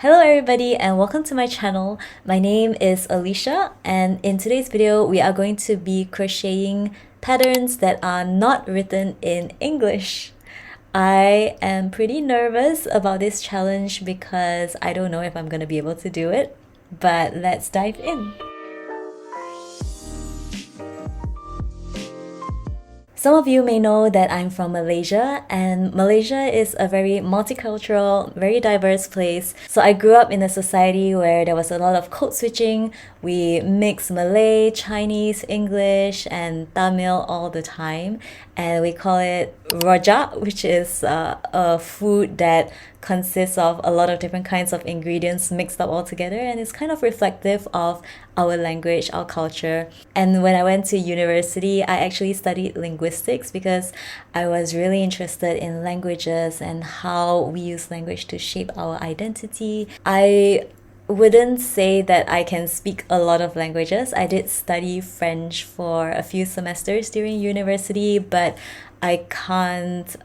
Hello everybody and welcome to my channel. My name is Alicia and in today's video we are going to be crocheting patterns that are not written in English. I am pretty nervous about this challenge because I don't know if I'm going to be able to do it, but let's dive in. Some of you may know that I'm from Malaysia, and Malaysia is a very multicultural, very diverse place. So I grew up in a society where there was a lot of code switching. We mix Malay, Chinese, English, and Tamil all the time. And we call it rojak, which is a food that consists of a lot of different kinds of ingredients mixed up all together, and it's kind of reflective of our language, our culture. And when I went to university, I actually studied linguistics because I was really interested in languages and how we use language to shape our identity. I wouldn't say that I can speak a lot of languages. I did study French for a few semesters during university, but I can't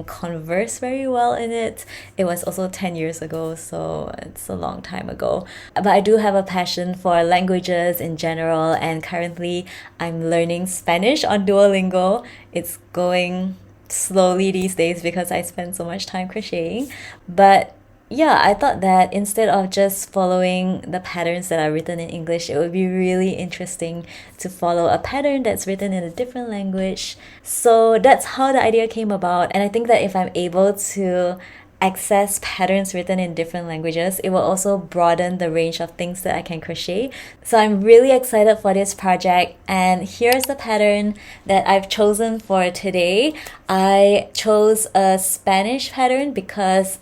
converse very well in it. It was also 10 years ago, so it's a long time ago. But I do have a passion for languages in general, and currently I'm learning Spanish on Duolingo. It's going slowly these days because I spend so much time crocheting. But yeah, I thought that instead of just following the patterns that are written in English, it would be really interesting to follow a pattern that's written in a different language. So that's how the idea came about. And I think that if I'm able to access patterns written in different languages, it will also broaden the range of things that I can crochet. So I'm really excited for this project, and here's the pattern that I've chosen for today. I chose a Spanish pattern because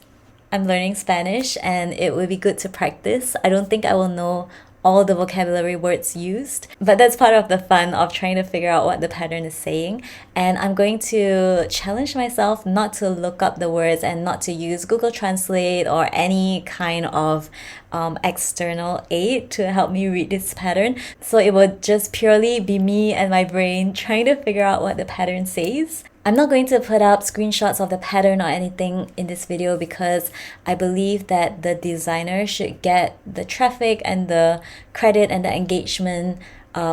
I'm learning Spanish and it would be good to practice. I don't think I will know all the vocabulary words used, but that's part of the fun of trying to figure out what the pattern is saying. And I'm going to challenge myself not to look up the words and not to use Google Translate or any kind of external aid to help me read this pattern. So it would just purely be me and my brain trying to figure out what the pattern says. I'm not going to put up screenshots of the pattern or anything in this video because I believe that the designer should get the traffic and the credit and the engagement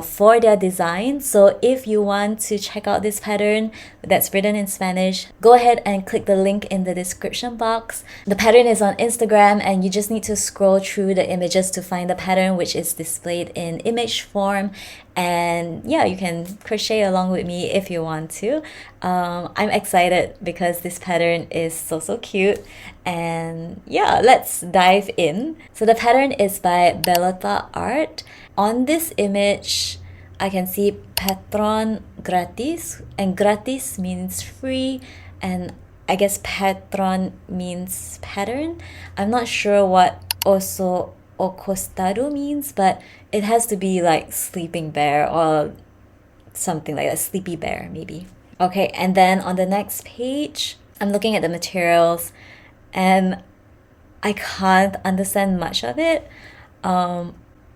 for their design. So if you want to check out this pattern that's written in Spanish, go ahead and click the link in the description box. The pattern is on Instagram and you just need to scroll through the images to find the pattern, which is displayed in image form. And yeah, you can crochet along with me if you want to. I'm excited because this pattern is so cute. And yeah, let's dive in. So the pattern is by Bellota Art. On this image, I can see patron gratis, and gratis means free, and I guess patron means pattern. I'm not sure what also acostado means, but it has to be like sleeping bear or something like that, sleepy bear maybe. Okay, and then on the next page, I'm looking at the materials and I can't understand much of it.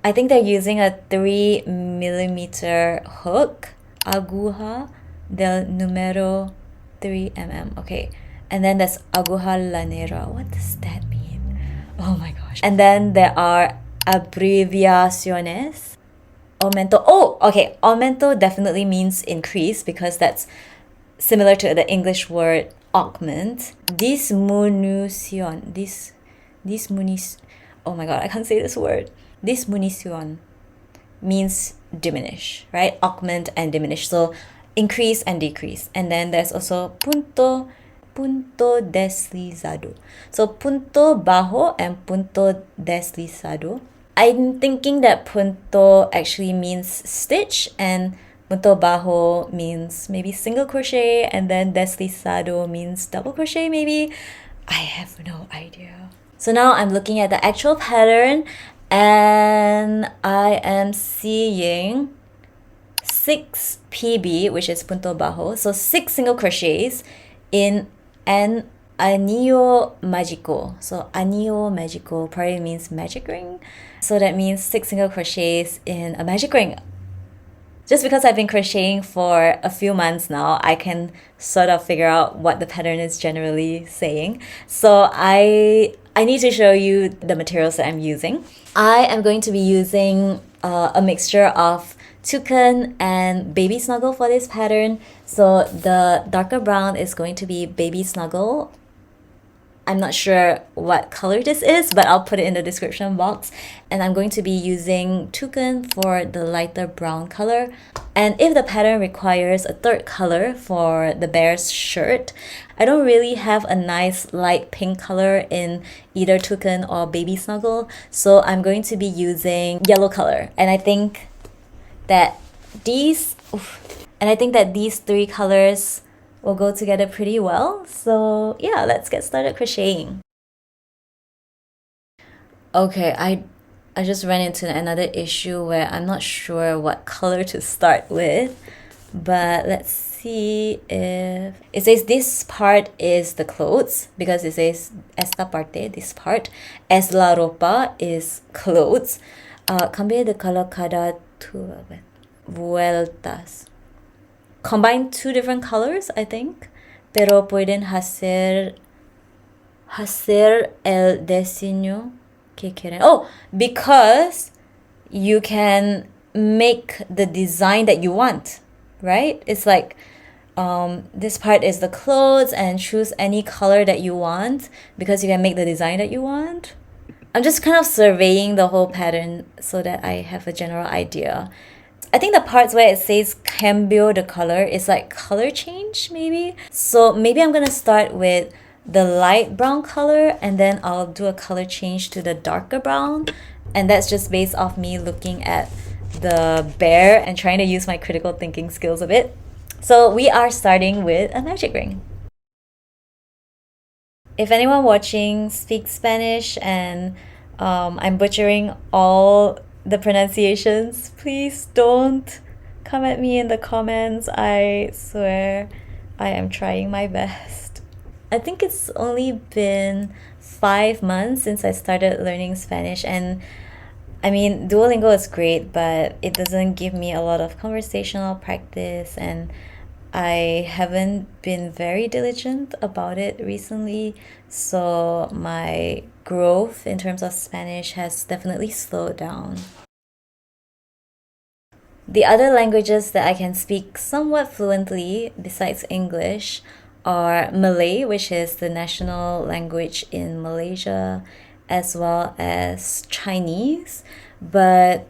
I think they're using a 3mm hook, aguja del número 3mm. Okay, and then there's aguja lanera. What does that mean? Oh my gosh. And then there are abbreviaciones. Aumento. Oh, okay. Aumento definitely means increase because that's similar to the English word augment. Disminución. Oh my god, I can't say this word. Disminución means diminish, right? Augment and diminish. So increase and decrease. And then there's also punto deslizado. So punto bajo and punto deslizado. I'm thinking that punto actually means stitch and punto bajo means maybe single crochet, and then deslizado means double crochet maybe. I have no idea. So now I'm looking at the actual pattern and I am seeing 6 PB, which is punto bajo, so 6 single crochets in an anillo mágico. So anillo mágico probably means magic ring. So that means 6 single crochets in a magic ring. Just because I've been crocheting for a few months now, I can sort of figure out what the pattern is generally saying. So I need to show you the materials that I'm using. I am going to be using a mixture of Toucan and Baby Snuggle for this pattern. So the darker brown is going to be Baby Snuggle. I'm not sure what color this is, but I'll put it in the description box. And I'm going to be using Toucan for the lighter brown color. And if the pattern requires a third color for the bear's shirt, I don't really have a nice light pink color in either Toucan or Baby Snuggle. So I'm going to be using yellow color. And I think that these three colors will go together pretty well. So yeah, let's get started crocheting. Okay, I just ran into another issue where I'm not sure what color to start with, but let's see if it says this part is the clothes, because it says esta parte, this part, es la ropa is clothes. Cambie de color cada two vueltas. Combine two different colors, I think, pero pueden hacer el diseño que quieren. Oh, because you can make the design that you want, right? It's like this part is the clothes, and choose any color that you want because you can make the design that you want. I'm just kind of surveying the whole pattern so that I have a general idea. I think the parts where it says cambio de color is like color change, maybe. So maybe I'm gonna start with the light brown color, and then I'll do a color change to the darker brown. And that's just based off me looking at the bear and trying to use my critical thinking skills a bit. So we are starting with a magic ring. If anyone watching speaks Spanish and I'm butchering all the pronunciations, please don't come at me in the comments. I swear I am trying my best. I think it's only been 5 months since I started learning Spanish, and I mean, Duolingo is great, but it doesn't give me a lot of conversational practice, and I haven't been very diligent about it recently, so my growth in terms of Spanish has definitely slowed down. The other languages that I can speak somewhat fluently besides English are Malay, which is the national language in Malaysia, as well as Chinese. But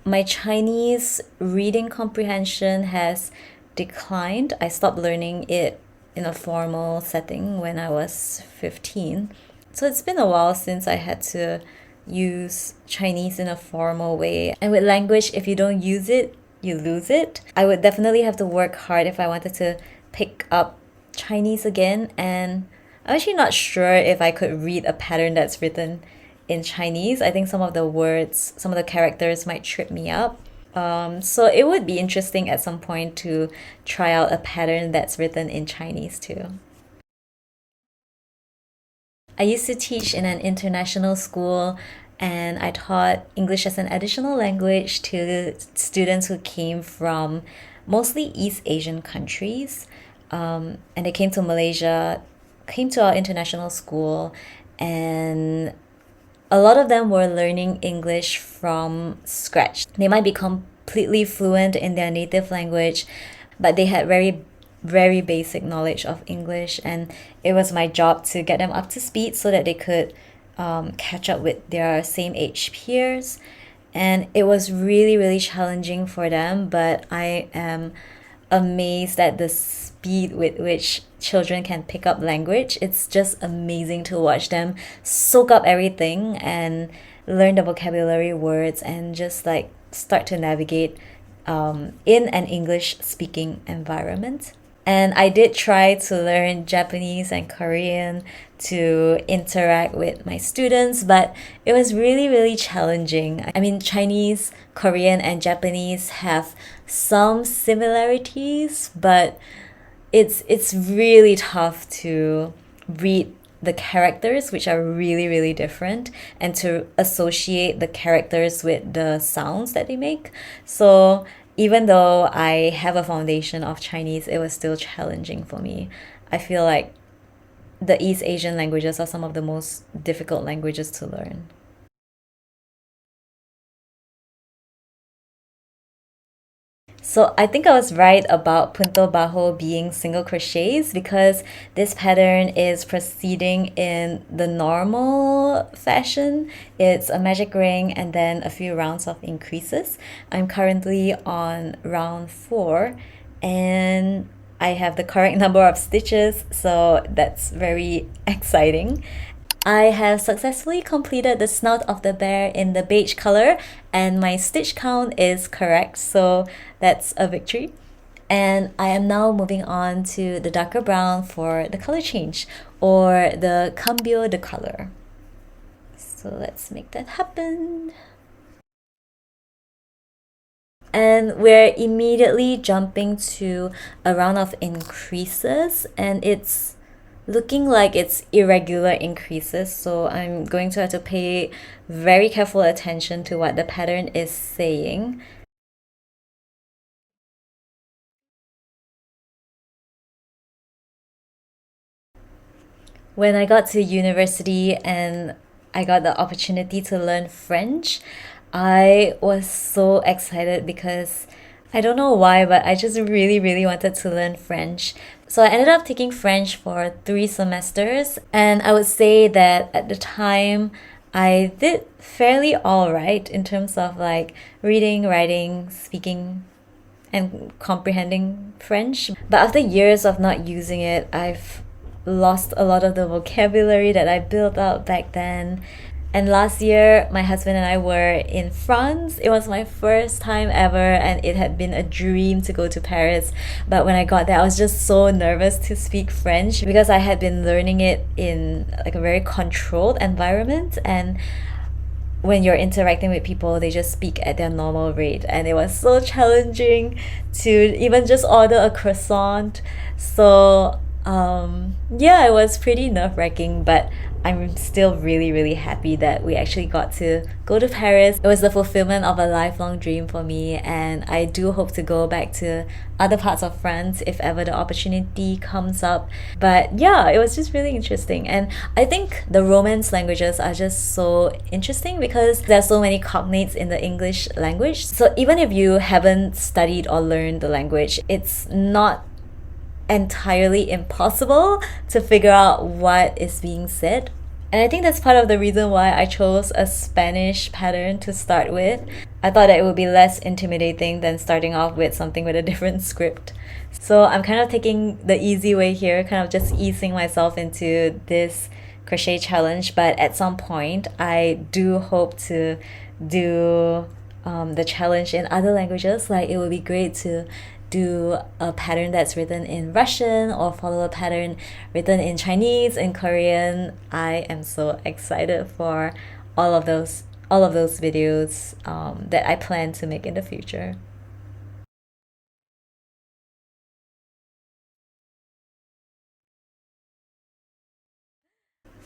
my Chinese reading comprehension has declined. I stopped learning it in a formal setting when I was 15. So it's been a while since I had to use Chinese in a formal way. And with language, if you don't use it, you lose it. I would definitely have to work hard if I wanted to pick up Chinese again. And I'm actually not sure if I could read a pattern that's written in Chinese. I think some of the words, some of the characters might trip me up. So it would be interesting at some point to try out a pattern that's written in Chinese too. I used to teach in an international school, and I taught English as an additional language to students who came from mostly East Asian countries. And they came to Malaysia, came to our international school, and a lot of them were learning English from scratch. They might be completely fluent in their native language, but they had very basic knowledge of English, and it was my job to get them up to speed so that they could catch up with their same age peers. And it was really challenging for them, but I am amazed at the speed with which children can pick up language. It's just amazing to watch them soak up everything and learn the vocabulary words and just like start to navigate in an English speaking environment. And I did try to learn Japanese and Korean to interact with my students, but it was really challenging. I mean, Chinese, Korean, and Japanese have some similarities, but it's really tough to read the characters, which are really different, and to associate the characters with the sounds that they make. So even though I have a foundation of Chinese, it was still challenging for me. I feel like the East Asian languages are some of the most difficult languages to learn. So I think I was right about punto bajo being single crochets because this pattern is proceeding in the normal fashion. It's a magic ring and then a few rounds of increases. I'm currently on round 4 and I have the correct number of stitches, so that's very exciting. I have successfully completed the snout of the bear in the beige color and my stitch count is correct, so that's a victory. And I am now moving on to the darker brown for the color change or the cambio de color. So let's make that happen. And we're immediately jumping to a round of increases and it's looking like it's irregular increases, so I'm going to have to pay very careful attention to what the pattern is saying. When I got to university and I got the opportunity to learn French, I was so excited because I don't know why, but I just really, really wanted to learn French. So I ended up taking French for 3 semesters, and I would say that at the time I did fairly all right in terms of like reading, writing, speaking, and comprehending French. But after years of not using it, I've lost a lot of the vocabulary that I built up back then. And last year, my husband and I were in France. It was my first time ever, and it had been a dream to go to Paris. But when I got there, I was just so nervous to speak French because I had been learning it in like a very controlled environment. And when you're interacting with people, they just speak at their normal rate, and it was so challenging to even just order a croissant. So yeah, it was pretty nerve-wracking, but I'm still really, really happy that we actually got to go to Paris. It was the fulfillment of a lifelong dream for me, and I do hope to go back to other parts of France if ever the opportunity comes up. But yeah, it was just really interesting. And I think the Romance languages are just so interesting because there are so many cognates in the English language. So even if you haven't studied or learned the language, it's not entirely impossible to figure out what is being said. And I think that's part of the reason why I chose a Spanish pattern to start with. I thought that it would be less intimidating than starting off with something with a different script. So I'm kind of taking the easy way here, kind of just easing myself into this crochet challenge. But at some point, I do hope to do the challenge in other languages. Like it would be great to do a pattern that's written in Russian or follow a pattern written in Chinese and Korean. I am so excited for all of those videos that I plan to make in the future.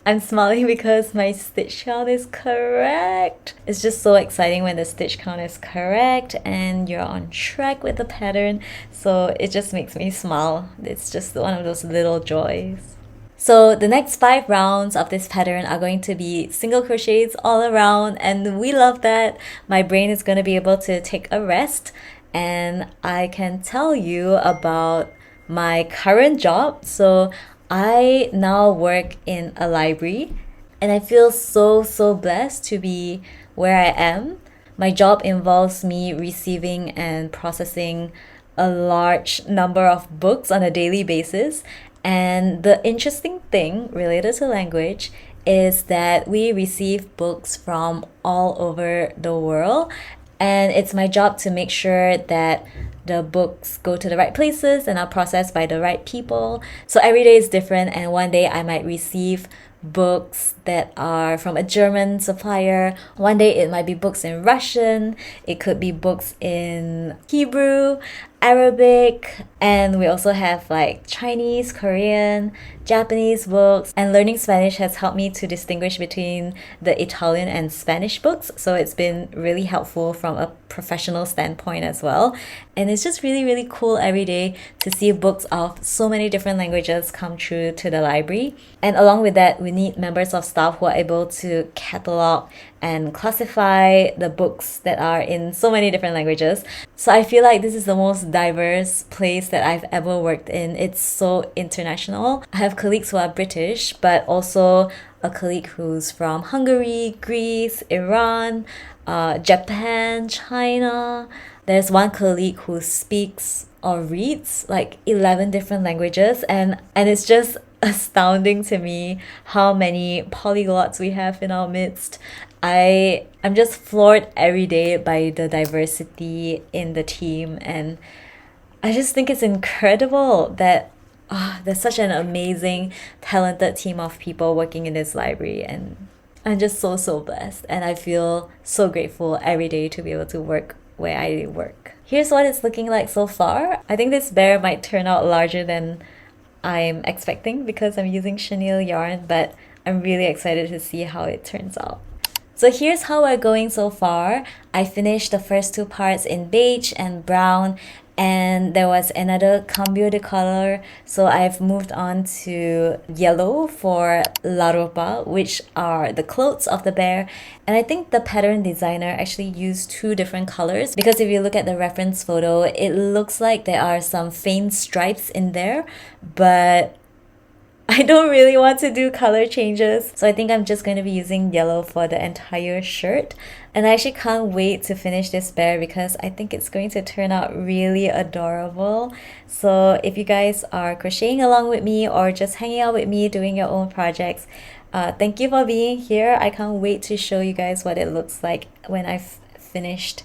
I'm smiling because my stitch count is correct. It's just so exciting when the stitch count is correct and you're on track with the pattern. So it just makes me smile. It's just one of those little joys. So the next 5 rounds of this pattern are going to be single crochets all around, and we love that. My brain is going to be able to take a rest, and I can tell you about my current job. So I now work in a library, and I feel so blessed to be where I am. My job involves me receiving and processing a large number of books on a daily basis. And the interesting thing related to language is that we receive books from all over the world, and it's my job to make sure that the books go to the right places and are processed by the right people. So every day is different, and one day I might receive books that are from a German supplier. One day it might be books in Russian, it could be books in Hebrew, Arabic, and we also have like Chinese, Korean, Japanese books. And learning Spanish has helped me to distinguish between the Italian and Spanish books, so it's been really helpful from a professional standpoint as well. And it's just really, really cool every day to see books of so many different languages come through to the library. And along with that, we need members of staff who are able to catalog and classify the books that are in so many different languages. So I feel like this is the most diverse place that I've ever worked in. It's so international. I have colleagues who are British, but also a colleague who's from Hungary, Greece, Iran, Japan, China. There's one colleague who speaks or reads like 11 different languages, and it's just astounding to me how many polyglots we have in our midst. I'm just floored every day by the diversity in the team, and I just think it's incredible that there's such an amazing, talented team of people working in this library, and I'm just so blessed, and I feel so grateful every day to be able to work where I work. Here's what it's looking like so far. I think this bear might turn out larger than I'm expecting because I'm using chenille yarn, but I'm really excited to see how it turns out. So here's how we're going so far. I finished the first two parts in beige and brown, and there was another cambio de color, so I've moved on to yellow for la ropa, which are the clothes of the bear. And I think the pattern designer actually used two different colors, because if you look at the reference photo, it looks like there are some faint stripes in there, but I don't really want to do color changes, so I think I'm just going to be using yellow for the entire shirt. And I actually can't wait to finish this bear because I think it's going to turn out really adorable. So if you guys are crocheting along with me or just hanging out with me doing your own projects, thank you for being here. I can't wait to show you guys what it looks like when I've finished.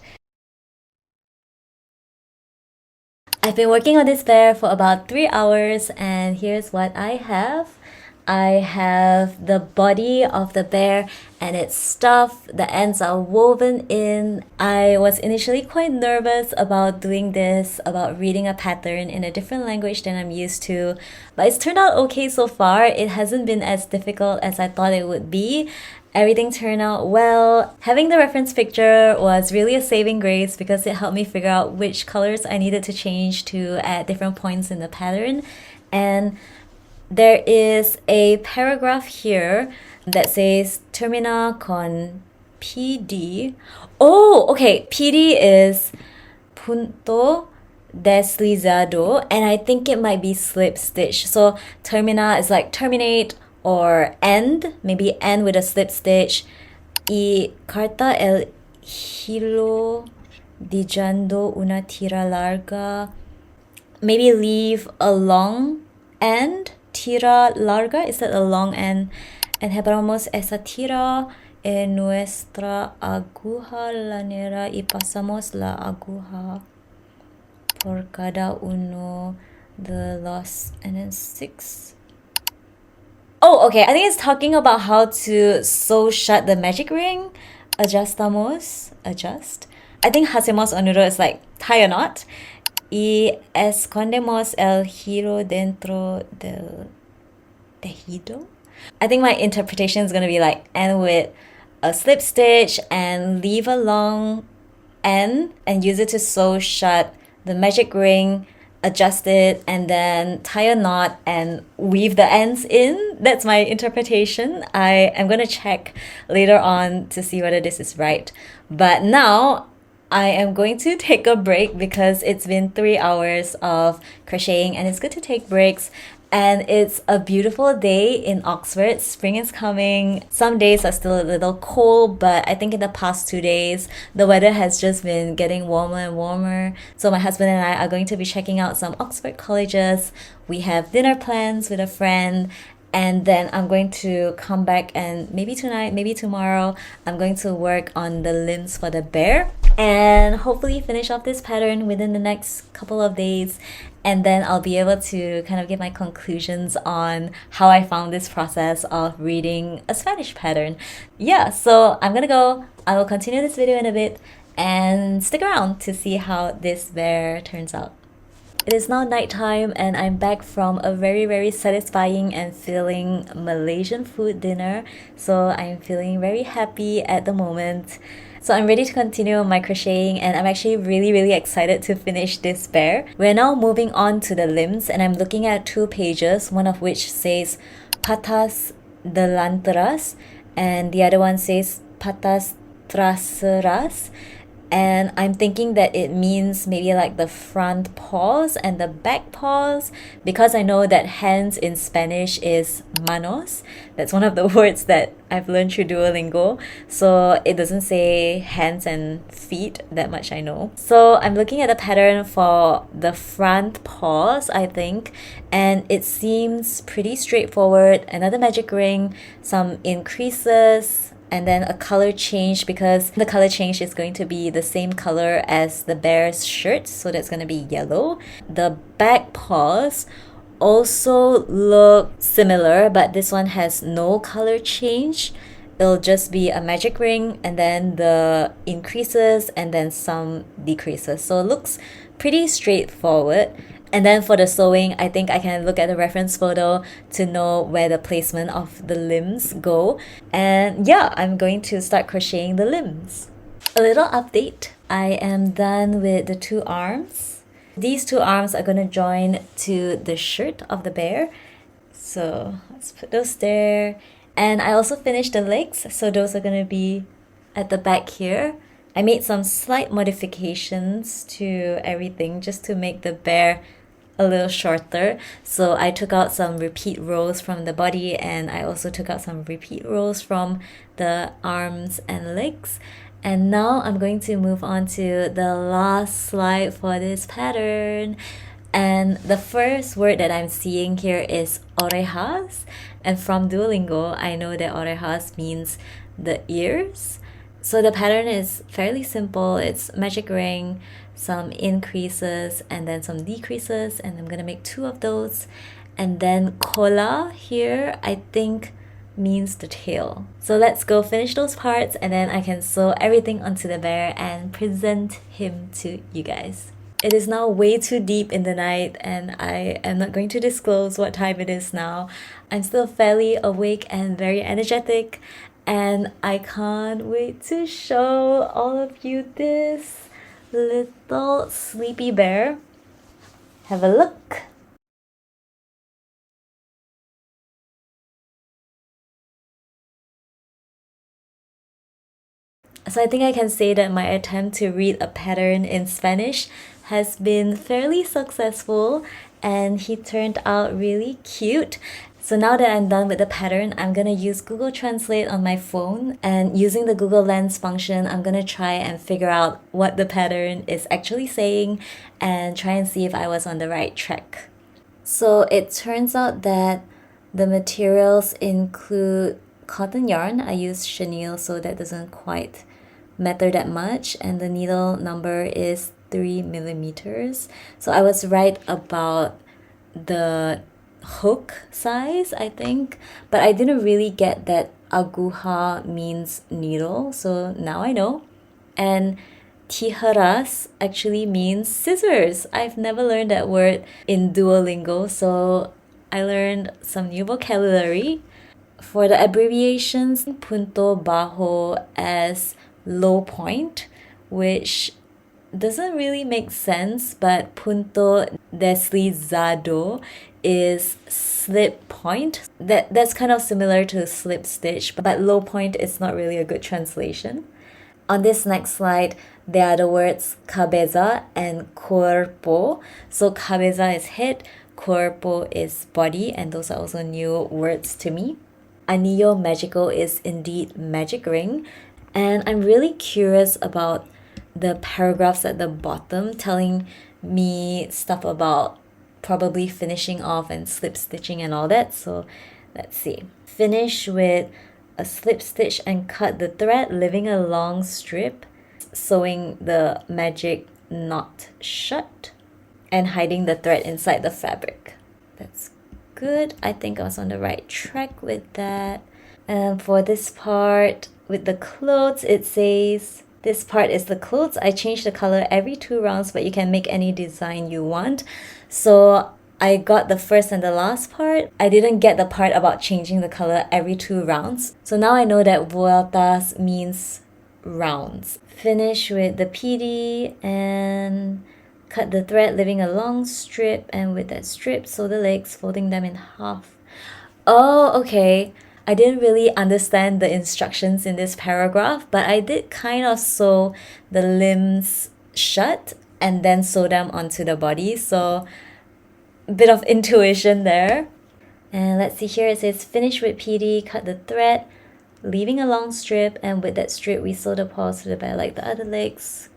I've been working on this bear for about 3 hours, and here's what I have. I have the body of the bear and it's stuffed, the ends are woven in. I was initially quite nervous about doing this, about reading a pattern in a different language than I'm used to, but it's turned out okay so far. It hasn't been as difficult as I thought it would be. Everything turned out well. Having the reference picture was really a saving grace because it helped me figure out which colors I needed to change to at different points in the pattern. And there is a paragraph here that says termina con PD. Oh, okay. PD is punto deslizado, and I think it might be slip stitch. So termina is like terminate or end, maybe end with a slip stitch. Y carta el hilo dejando una tira larga. Maybe leave a long end. Tira larga, is that a long end? And separamos esa tira en nuestra aguja lanera y pasamos la aguja por cada uno de los, and then 6. Oh, okay, I think it's talking about how to sew shut the magic ring. Adjust. I think hacemos un nudo is like tie a knot. Y escondemos el hilo dentro del tejido. I think my interpretation is going to be like end with a slip stitch and leave a long end and use it to sew shut the magic ring, adjust it, and then tie a knot and weave the ends in. That's my interpretation. I am going to check later on to see whether this is right. But now I am going to take a break because it's been 3 hours of crocheting and it's good to take breaks. And it's a beautiful day in Oxford. Spring is coming. Some days are still a little cold, but I think in the past 2 days, the weather has just been getting warmer and warmer. So my husband and I are going to be checking out some Oxford colleges. We have dinner plans with a friend, And then I'm going to come back and maybe tonight, maybe tomorrow, I'm going to work on the limbs for the bear and hopefully finish off this pattern within the next couple of days. And then I'll be able to kind of give my conclusions on how I found this process of reading a Spanish pattern. Yeah, so I'm gonna go. I will continue this video in a bit and stick around to see how this bear turns out. It is now nighttime and I'm back from a very satisfying and filling Malaysian food dinner. So I'm feeling very happy at the moment. So I'm ready to continue my crocheting and I'm actually really excited to finish this bear. We're now moving on to the limbs and I'm looking at 2 pages, one of which says patas delanteras and the other one says patas traseras. And I'm thinking that it means maybe like the front paws and the back paws because I know that hands in Spanish is manos. That's one of the words that I've learned through Duolingo. So it doesn't say hands and feet, that much I know. So I'm looking at the pattern for the front paws, I think, and it seems pretty straightforward. Another magic ring, some increases, and then a color change because the color change is going to be the same color as the bear's shirt, so that's going to be yellow. The back paws also look similar, but this one has no color change. It'll just be a magic ring and then the increases and then some decreases. So it looks pretty straightforward. And then for the sewing, I think I can look at the reference photo to know where the placement of the limbs go. And yeah, I'm going to start crocheting the limbs. A little update. I am done with the 2 arms. These 2 arms are going to join to the shirt of the bear. So let's put those there. And I also finished the legs. So those are going to be at the back here. I made some slight modifications to everything just to make the bear a little shorter. So I took out some repeat rows from the body and I also took out some repeat rows from the arms and legs. And now I'm going to move on to the last slide for this pattern. And the first word that I'm seeing here is orejas. And from Duolingo, I know that orejas means the ears. So the pattern is fairly simple. It's magic ring, some increases and then some decreases, and I'm gonna make 2 of those. And then cola here I think means the tail. So let's go finish those parts and then I can sew everything onto the bear and present him to you guys. It is now way too deep in the night and I am not going to disclose what time it is now. I'm still fairly awake and very energetic and I can't wait to show all of you this little sleepy bear. Have a look. So I think I can say that my attempt to read a pattern in Spanish has been fairly successful and he turned out really cute. So now that I'm done with the pattern, I'm gonna use Google Translate on my phone and using the Google Lens function, I'm gonna try and figure out what the pattern is actually saying and try and see if I was on the right track. So it turns out that the materials include cotton yarn. I use chenille, so that doesn't quite matter that much, and the needle number is 3 millimeters. So I was right about the hook size, I think, but I didn't really get that aguja means needle, so now I know. And tijeras actually means scissors. I've never learned that word in Duolingo, so I learned some new vocabulary. For the abbreviations, punto bajo as low point, which doesn't really make sense, but punto deslizado is slip point. That's kind of similar to slip stitch, but low point is not really a good translation. On this next slide, there are the words cabeza and cuerpo. So cabeza is head, cuerpo is body, and those are also new words to me. Anillo magico is indeed magic ring, and I'm really curious about the paragraphs at the bottom telling me stuff about probably finishing off and slip stitching and all that, so Let's see. Finish with a slip stitch and cut the thread, leaving a long strip, sewing the magic knot shut and hiding the thread inside the fabric. That's good. I think I was on the right track with that. And for this part with the clothes, it says this part is the clothes. I change the color every 2 rounds, but you can make any design you want. So I got the first and the last part. I didn't get the part about changing the color every 2 rounds. So now I know that vueltas means rounds. Finish with the PD and cut the thread, leaving a long strip, and with that strip, sew the legs, folding them in half. Oh, okay. I didn't really understand the instructions in this paragraph, but I did kind of sew the limbs shut and then sew them onto the body. So a bit of intuition there. And let's see here, it says finish with PD, cut the thread, leaving a long strip, and with that strip we sew the paws to the back like the other legs.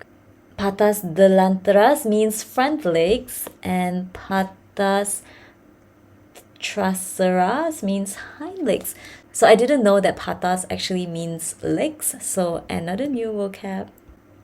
Patas delanteras means front legs, and patas traseras means hind legs. So I didn't know that patas actually means legs, so another new vocab.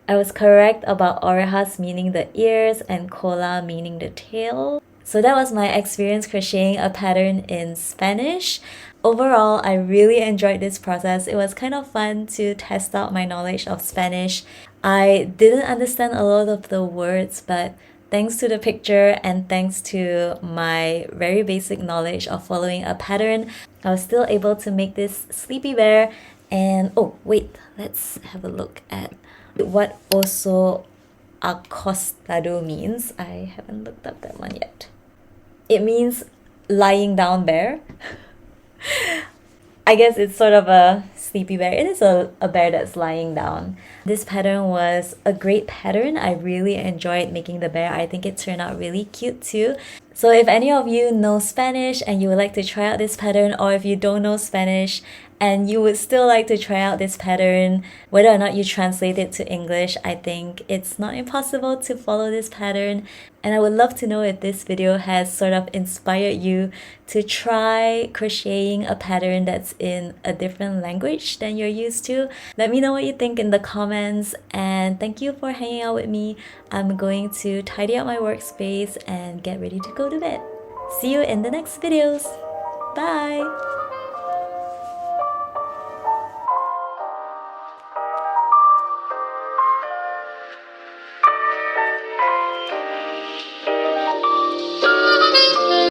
I was correct about orejas meaning the ears and cola meaning the tail. So that was my experience crocheting a pattern in Spanish. Overall, I really enjoyed this process. It was kind of fun to test out my knowledge of Spanish. I didn't understand a lot of the words, but thanks to the picture and thanks to my very basic knowledge of following a pattern, I was still able to make this sleepy bear. And oh wait, let's have a look at what also acostado means. I haven't looked up that one yet. It means lying down bear. I guess it's sort of a sleepy bear. It is a bear that's lying down. This pattern was a great pattern. I really enjoyed making the bear. I think it turned out really cute too. So if any of you know Spanish and you would like to try out this pattern, or if you don't know Spanish and you would still like to try out this pattern, whether or not you translate it to English, I think it's not impossible to follow this pattern. And I would love to know if this video has sort of inspired you to try crocheting a pattern that's in a different language than you're used to. Let me know what you think in the comments, and thank you for hanging out with me. I'm going to tidy up my workspace and get ready to go to bed. See you in the next videos. Bye!